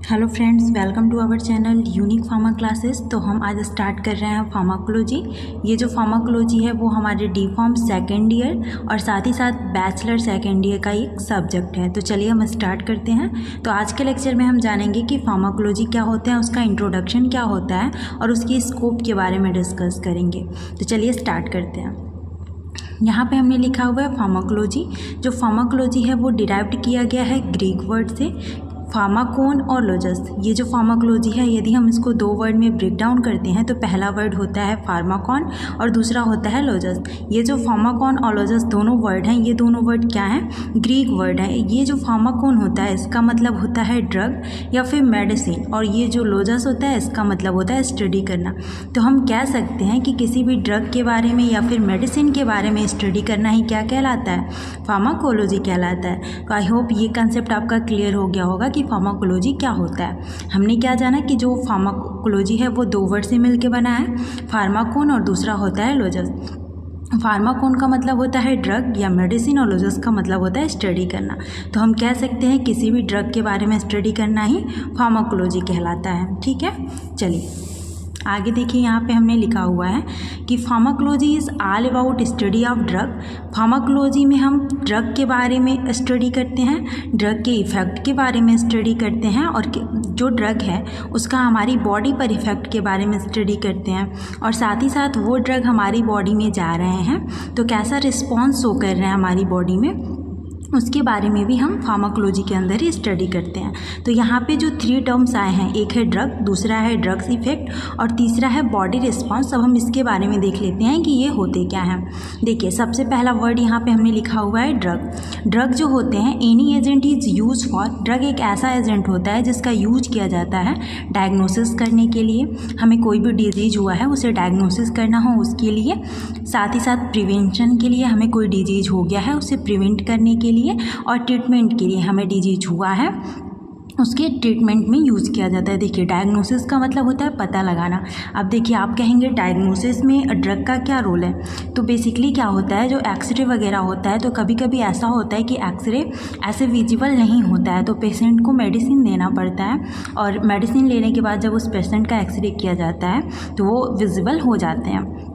Hello friends, welcome to our channel unique pharma classes. तो हम आज स्टार्ट कर रहे हैं फार्माकोलॉजी। ये जो फार्माकोलॉजी है वो हमारे डी फार्म सेकेंड ईयर और साथ ही साथ बैचलर सेकेंड ईयर का एक सब्जेक्ट है। तो चलिए हम स्टार्ट करते हैं। तो आज के लेक्चर में हम जानेंगे कि फार्माकोलॉजी क्या होता है, उसका इंट्रोडक्शन क्या होता है और उसकी स्कोप के बारे में डिस्कस करेंगे। तो चलिए स्टार्ट करते हैं। यहाँ पे हमने लिखा हुआ है फार्माकोलॉजी। जो फार्माकोलॉजी है वो डिराइव्ड किया गया है ग्रीक वर्ड से फार्माकोन और लोजस। ये जो फार्माकोलॉजी है, यदि हम इसको दो वर्ड में ब्रेक डाउन करते हैं तो पहला वर्ड होता है फार्माकोन और दूसरा होता है लोजस। ये जो फार्माकोन और लोजस दोनों वर्ड हैं, ये दोनों वर्ड क्या हैं? ग्रीक वर्ड है। ये जो फार्माकोन होता है इसका मतलब होता है ड्रग या फिर मेडिसिन, और ये जो लोजस होता है इसका मतलब होता है स्टडी करना। तो हम कह सकते हैं कि किसी भी ड्रग के बारे में या फिर मेडिसिन के बारे में स्टडी करना ही क्या कहलाता है? फार्माकोलॉजी कहलाता है। तो आई होप ये कंसेप्ट आपका क्लियर हो गया होगा कि फार्माकोलॉजी क्या होता है। हमने क्या जाना कि जो फार्माकोलॉजी है वो दो वर्ड से मिलकर बना है, फार्माकोन और दूसरा होता है लोजस। फार्माकोन का मतलब होता है ड्रग या मेडिसिन और लोजस का मतलब होता है स्टडी करना। तो हम कह सकते हैं किसी भी ड्रग के बारे में स्टडी करना ही फार्माकोलॉजी कहलाता है। ठीक है, चलिए आगे देखिए। यहाँ पे हमने लिखा हुआ है कि pharmacology is all about study of drug. Pharmacology में हम ड्रग के बारे में स्टडी करते हैं, ड्रग के इफ़ेक्ट के बारे में स्टडी करते हैं और जो ड्रग है उसका हमारी बॉडी पर इफ़ेक्ट के बारे में स्टडी करते हैं, और साथ ही साथ वो ड्रग हमारी बॉडी में जा रहे हैं तो कैसा रिस्पॉन्स शो कर रहे हैं हमारी बॉडी में, उसके बारे में भी हम फार्माकोलॉजी के अंदर ही स्टडी करते हैं। तो यहाँ पे जो 3 टर्म्स आए हैं, एक है ड्रग, दूसरा है ड्रग्स इफेक्ट और तीसरा है बॉडी रिस्पांस। अब हम इसके बारे में देख लेते हैं कि ये होते क्या हैं। देखिए, सबसे पहला वर्ड यहाँ पे हमने लिखा हुआ है ड्रग। ड्रग जो होते हैं, any agent is use for. Drug एक ऐसा एजेंट होता है जिसका यूज किया जाता है डायग्नोसिस करने के लिए। हमें कोई भी डिजीज हुआ है उसे डायग्नोसिस करना हो उसके लिए, साथ ही साथ प्रिवेंशन के लिए, हमें कोई डिजीज हो गया है उसे प्रिवेंट करने के लिए, और ट्रीटमेंट के लिए, हमें डिजीज हुआ है उसके ट्रीटमेंट में यूज़ किया जाता है। देखिए, डायग्नोसिस का मतलब होता है पता लगाना। अब देखिए, आप कहेंगे डायग्नोसिस में ड्रग का क्या रोल है? तो बेसिकली क्या होता है, जो एक्सरे वगैरह होता है तो कभी कभी ऐसा होता है कि एक्सरे ऐसे विजिबल नहीं होता है, तो पेशेंट को मेडिसिन देना पड़ता है, और मेडिसिन लेने के बाद जब उस पेशेंट का एक्सरे किया जाता है तो वो विजिबल हो जाते हैं।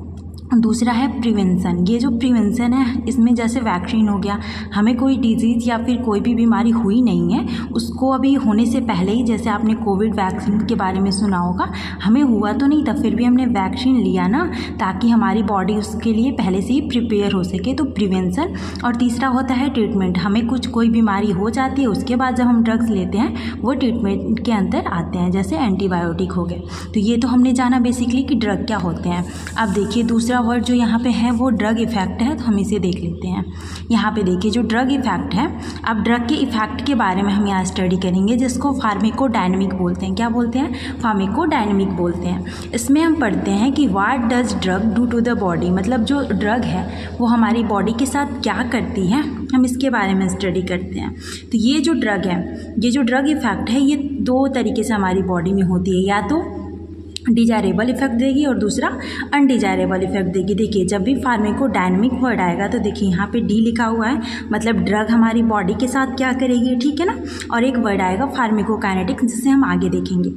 दूसरा है प्रिवेंशन। ये जो प्रिवेंशन है इसमें जैसे वैक्सीन हो गया, हमें कोई डिजीज़ या फिर कोई भी बीमारी हुई नहीं है, उसको अभी होने से पहले ही, जैसे आपने कोविड वैक्सीन के बारे में सुना होगा, हमें हुआ तो नहीं था फिर भी हमने वैक्सीन लिया ना, ताकि हमारी बॉडी उसके लिए पहले से ही प्रिपेयर हो सके। तो प्रिवेंशन। और तीसरा होता है ट्रीटमेंट। हमें कोई बीमारी हो जाती है, उसके बाद जब हम ड्रग्स लेते हैं वो ट्रीटमेंट के अंदर आते हैं, जैसे एंटीबायोटिक हो गए। तो ये तो हमने जाना बेसिकली कि ड्रग क्या होते हैं। अब देखिए, दूसरा वर्ड जो यहाँ पे है वो ड्रग इफेक्ट है, तो हम इसे देख लेते हैं। यहाँ पे देखिए, जो ड्रग इफेक्ट है, अब ड्रग के इफेक्ट के बारे में हम यहाँ स्टडी करेंगे, जिसको फार्माकोडायनामिक बोलते हैं। क्या बोलते हैं? फार्माकोडायनामिक बोलते हैं। इसमें हम पढ़ते हैं कि what does drug do to the body, मतलब जो ड्रग है वो हमारी बॉडी के साथ क्या करती है, हम इसके बारे में स्टडी करते हैं। तो ये जो ड्रग है, ये जो ड्रग इफेक्ट है, ये 2 तरीके से हमारी बॉडी में होती है, या तो डिजायरेबल इफेक्ट देगी और दूसरा अनडिजायरेबल इफेक्ट देगी। देखिए, जब भी फार्माकोडायनामिक वर्ड आएगा तो देखिए यहाँ पे डी लिखा हुआ है, मतलब ड्रग हमारी बॉडी के साथ क्या करेगी, ठीक है ना। और एक वर्ड आएगा फार्माकोकाइनेटिक्स, जिसे हम आगे देखेंगे।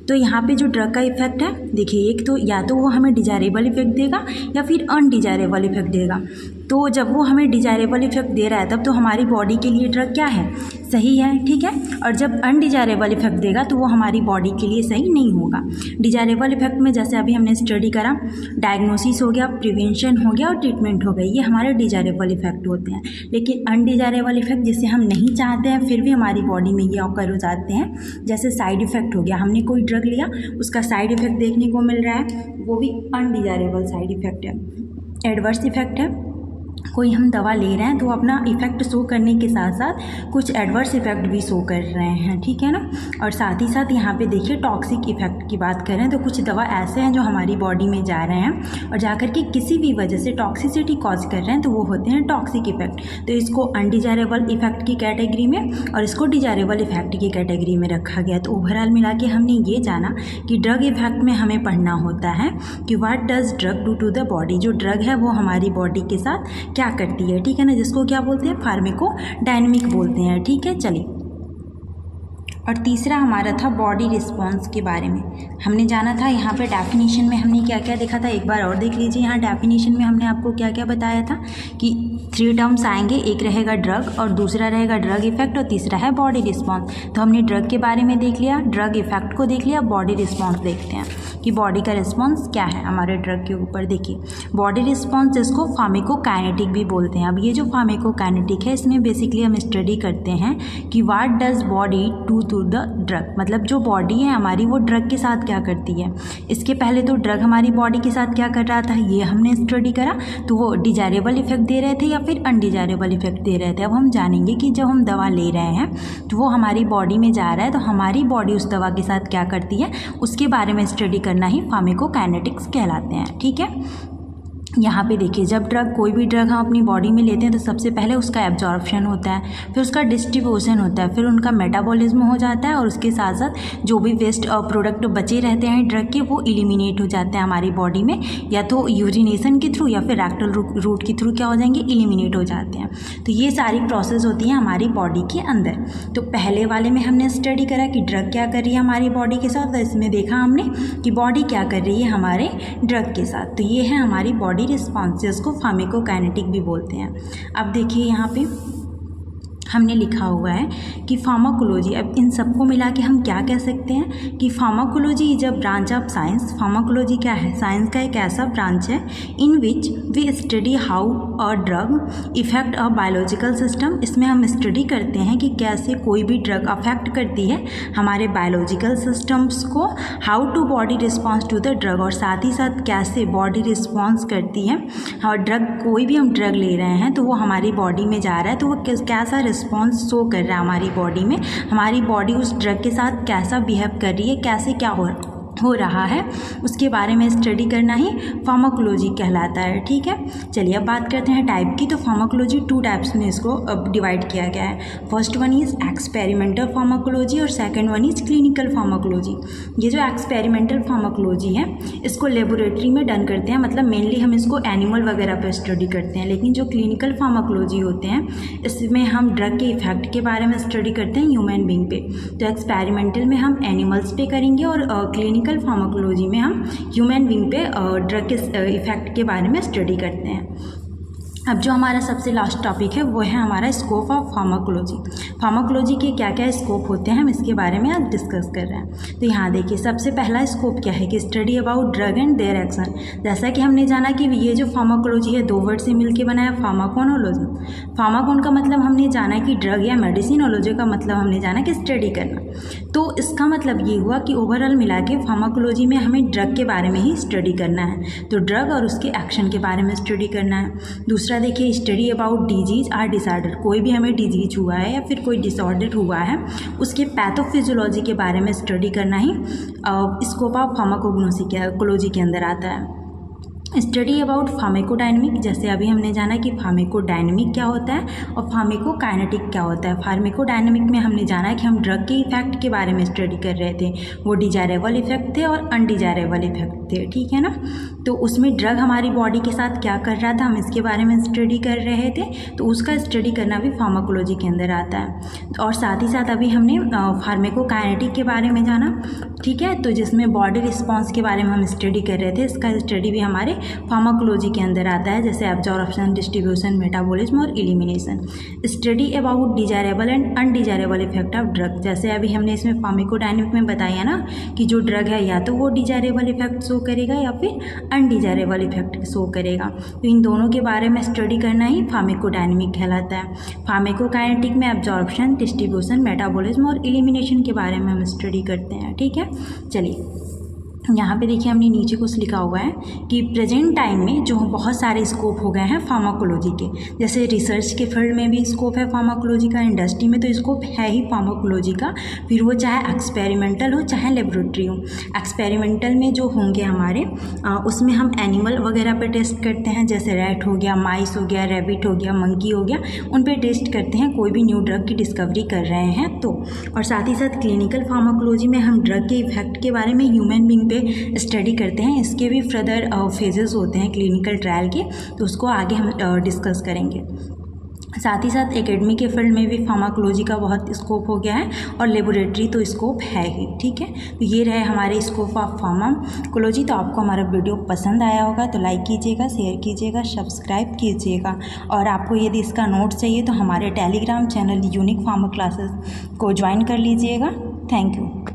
तो यहाँ पे जो ड्रग का इफेक्ट है, देखिए, एक तो या तो वो हमें डिजायरेबल इफेक्ट देगा या फिर अनडिजायरेबल इफेक्ट देगा। तो जब वो हमें डिजायरेबल इफेक्ट दे रहा है तब तो हमारी बॉडी के लिए ड्रग क्या है, सही है, ठीक है। और जब अनडिजायरेबल इफेक्ट देगा तो वो हमारी बॉडी के लिए सही नहीं होगा। डिजायरेबल इफेक्ट में जैसे अभी हमने स्टडी करा, डायग्नोसिस हो गया, प्रिवेंशन हो गया और ट्रीटमेंट हो गई, ये हमारे डिजायरेबल इफेक्ट होते हैं। लेकिन अनडिजायरेबल इफेक्ट जिसे हम नहीं चाहते हैं फिर भी हमारी बॉडी में ये ऑकर हो जाते हैं, जैसे साइड इफेक्ट हो गया, हमने कोई ड्रग लिया उसका साइड इफेक्ट देखने को मिल रहा है, वो भी अनडिजायरेबल साइड इफेक्ट है। एडवर्स इफेक्ट है, कोई हम दवा ले रहे हैं तो अपना इफ़ेक्ट शो करने के साथ साथ कुछ एडवर्स इफ़ेक्ट भी शो कर रहे हैं, ठीक है ना। और साथ ही साथ यहाँ पे देखिए, टॉक्सिक इफ़ेक्ट की बात करें तो कुछ दवा ऐसे हैं जो हमारी बॉडी में जा रहे हैं और जाकर के किसी भी वजह से टॉक्सिसिटी कॉज कर रहे हैं, तो वो होते हैं टॉक्सिक इफ़ेक्ट। तो इसको अनडिजायरेबल इफ़ेक्ट की कैटेगरी में और इसको डिजायरेबल इफ़ेक्ट की कैटेगरी में रखा गया। तो ओवरऑल मिला के हमने ये जाना कि ड्रग इफ़ेक्ट में हमें पढ़ना होता है कि what does drug do to the body. जो ड्रग है वो हमारी बॉडी के साथ क्या करती है, ठीक है ना, जिसको क्या बोलते हैं, फार्माकोडायनामिक बोलते हैं, ठीक है। चलिए और तीसरा हमारा था बॉडी रिस्पॉन्स के बारे में। हमने जाना था यहाँ पे डेफिनेशन में हमने क्या क्या देखा था, एक बार और देख लीजिए। यहाँ डेफिनेशन में हमने आपको क्या क्या बताया था कि 3 टर्म्स आएंगे, एक रहेगा ड्रग और दूसरा रहेगा ड्रग इफेक्ट और तीसरा है बॉडी रिस्पॉन्स। तो हमने ड्रग के बारे में देख लिया, ड्रग इफेक्ट को देख लिया, बॉडी रिस्पॉन्स देखते हैं कि बॉडी का रिस्पॉन्स क्या है हमारे ड्रग के ऊपर। देखिए बॉडी रिस्पॉन्स जिसको फार्माकोकाइनेटिक भी बोलते हैं। अब ये जो फार्माकोकाइनेटिक है इसमें बेसिकली हम स्टडी करते हैं कि what does body do to the drug, मतलब जो बॉडी है हमारी वो ड्रग के साथ क्या करती है। इसके पहले तो ड्रग हमारी बॉडी के साथ क्या कर रहा था ये हमने स्टडी करा, तो वो डिजायरेबल इफेक्ट दे रहे थे या फिर अनडिजायरेबल इफेक्ट दे रहे थे। अब हम जानेंगे कि जब हम दवा ले रहे हैं तो वो हमारी बॉडी में जा रहा है, तो हमारी बॉडी उस दवा के साथ क्या करती है उसके बारे में स्टडी करना ही फार्माकोकाइनेटिक्स कहलाते हैं। ठीक है, यहाँ पे देखिए जब कोई भी ड्रग हम अपनी बॉडी में लेते हैं तो सबसे पहले उसका एब्जॉर्प्शन होता है, फिर उसका डिस्ट्रीब्यूशन होता है, फिर उनका मेटाबॉलिज्म हो जाता है और उसके साथ साथ जो भी वेस्ट प्रोडक्ट बचे रहते हैं ड्रग के वो इलिमिनेट हो जाते हैं हमारी बॉडी में, या तो यूरिनेशन के थ्रू या फिर रेक्टल रूट के थ्रू क्या हो जाएंगे, इलिमिनेट हो जाते हैं। तो ये सारी प्रोसेस होती है हमारी बॉडी के अंदर। तो पहले वाले में हमने स्टडी करा कि ड्रग क्या कर रही है हमारी बॉडी के साथ, तो इसमें देखा हमने कि बॉडी क्या कर रही है हमारे ड्रग के साथ। तो ये है हमारी बॉडी रिस्पॉन्सेस को फार्माकोकाइनेटिक भी बोलते हैं। अब देखिए यहाँ पे हमने लिखा हुआ है कि फार्माकोलॉजी। अब इन सबको मिला के हम क्या कह सकते हैं कि pharmacology is a branch of science. Pharmacology क्या है, साइंस का एक ऐसा ब्रांच है in which we study how a drug effect a biological system. इसमें हम स्टडी करते हैं कि कैसे कोई भी ड्रग अफेक्ट करती है हमारे बायोलॉजिकल सिस्टम्स को, how to body response to the drug, और साथ ही साथ कैसे बॉडी रिस्पॉन्स करती है। और ड्रग कोई भी हम ड्रग ले रहे हैं तो वो हमारी बॉडी में जा रहा है तो वो कैसा रिस्पॉन्स शो कर रहा है हमारी बॉडी में, हमारी बॉडी उस ड्रग के साथ कैसा बिहेव कर रही है, कैसे क्या हो रहा है, उसके बारे में स्टडी करना ही फार्माकोलॉजी कहलाता है। ठीक है, चलिए अब बात करते हैं टाइप की। तो फार्माकोलॉजी 2 टाइप्स में इसको डिवाइड किया गया है। First one is experimental pharmacology और second one is clinical pharmacology. ये जो एक्सपेरिमेंटल फार्माकोलॉजी है इसको लेबोरेटरी में डन करते हैं, मतलब मेनली हम इसको एनिमल वगैरह पर स्टडी करते हैं। लेकिन जो क्लिनिकल फार्माकोलॉजी होते हैं इसमें हम ड्रग के इफेक्ट के बारे में स्टडी करते हैं ह्यूमन बींग पे। तो एक्सपेरिमेंटल में हम एनिमल्स पे करेंगे और क्लिनिकल फार्माकोलॉजी में हम ह्यूमन बींग पे ड्रग के इफेक्ट के बारे में स्टडी करते हैं। अब जो हमारा सबसे लास्ट टॉपिक है वो है हमारा स्कोप ऑफ फार्माकोलॉजी। फार्माकोलॉजी के क्या क्या स्कोप होते हैं हम इसके बारे में आज डिस्कस कर रहे हैं। तो यहाँ देखिए सबसे पहला स्कोप क्या है कि study about drug and their action. जैसा कि हमने जाना कि ये जो फार्माकोलॉजी है 2 वर्ड से मिलके बना है, फार्माकोनोलॉजी। फार्माकोन का मतलब हमने जाना कि ड्रग या मेडिसिनोलॉजी का मतलब हमने जाना कि स्टडी करना। तो इसका मतलब ये हुआ कि ओवरऑल मिला के फार्माकोलॉजी में हमें ड्रग के बारे में ही स्टडी करना है, तो ड्रग और उसके एक्शन के बारे में स्टडी करना है। दूसरा देखिए स्टडी अबाउट डिजीज और डिसऑर्डर। कोई भी हमें डिजीज हुआ है या फिर कोई डिसऑर्डर हुआ है उसके पैथोफिजियोलॉजी के बारे में स्टडी करना ही स्कोप ऑफ फार्माकोलॉजी के अंदर आता है। स्टडी अबाउट फार्माकोडायनेमिक, जैसे अभी हमने जाना कि फार्माकोडायनेमिक क्या होता है और फार्माकोकाइनेटिक क्या होता है। फार्माकोडायनेमिक में हमने जाना कि हम ड्रग के इफेक्ट के बारे में स्टडी कर रहे थे, वो डिजायरेबल इफेक्ट थे और अनडिजायरेबल इफेक्ट थे। ठीक है ना, तो उसमें ड्रग हमारी बॉडी के साथ क्या कर रहा था हम इसके बारे में स्टडी कर रहे थे, तो उसका स्टडी करना भी फार्माकोलॉजी के अंदर आता है। और साथ ही साथ अभी हमने फार्माकोकाइनेटिक के बारे में जाना, ठीक है, तो जिसमें बॉडी रिस्पॉन्स के बारे में हम स्टडी कर रहे थे, इसका स्टडी भी हमारे फार्माकोलॉजी के अंदर आता है, जैसे एब्जॉर्प्शन, डिस्ट्रीब्यूशन, मेटाबॉलिज्म और elimination. Study about desirable and undesirable effect of drug, जैसे अभी हमने इसमें फार्माकोडायनेमिक में बताया ना कि जो ड्रग है या तो वो डिजायरेबल इफेक्ट शो करेगा या फिर अनडिजायरेबल इफेक्ट शो करेगा। तो इन दोनों के बारे में स्टडी करना ही फार्माकोडायनेमिक कहलाता है। फार्माकोकाइनेटिक में एब्जॉर्प्शन, डिस्ट्रीब्यूशन, मेटाबॉलिज्म और एलिमिनेशन के बारे में हम स्टडी करते हैं। ठीक है, चलिए यहाँ पे देखिए हमने नीचे कुछ लिखा हुआ है कि प्रेजेंट टाइम में जो बहुत सारे स्कोप हो गए हैं फार्माकोलॉजी के, जैसे रिसर्च के फील्ड में भी स्कोप है फार्माकोलॉजी का, इंडस्ट्री में तो स्कोप है ही फार्माकोलॉजी का, फिर वो चाहे एक्सपेरिमेंटल हो चाहे लेबोरेटरी हो। एक्सपेरिमेंटल में जो होंगे हमारे उसमें हम एनिमल वगैरह पे टेस्ट करते हैं, जैसे रैट हो गया, माइस हो गया, रैबिट हो गया, मंकी हो गया, उन पे टेस्ट करते हैं कोई भी न्यू ड्रग की डिस्कवरी कर रहे हैं तो। और साथ ही साथ क्लिनिकल फार्माकोलॉजी में हम ड्रग के इफेक्ट के बारे में ह्यूमन बींग पे स्टडी करते हैं। इसके भी फर्दर फेजेस होते हैं क्लिनिकल ट्रायल के, तो उसको आगे हम डिस्कस करेंगे। साथ ही साथ एकेडमी के फील्ड में भी फार्माकोलॉजी का बहुत स्कोप हो गया है और लेबोरेटरी तो स्कोप है ही। ठीक है, तो ये रहे हमारे स्कोप ऑफ फार्माकोलॉजी। तो आपको हमारा वीडियो पसंद आया होगा तो लाइक कीजिएगा, शेयर कीजिएगा, सब्सक्राइब कीजिएगा। और आपको यदि इसका नोट्स चाहिए तो हमारे Telegram channel unique pharma classes को ज्वाइन कर लीजिएगा। Thank you.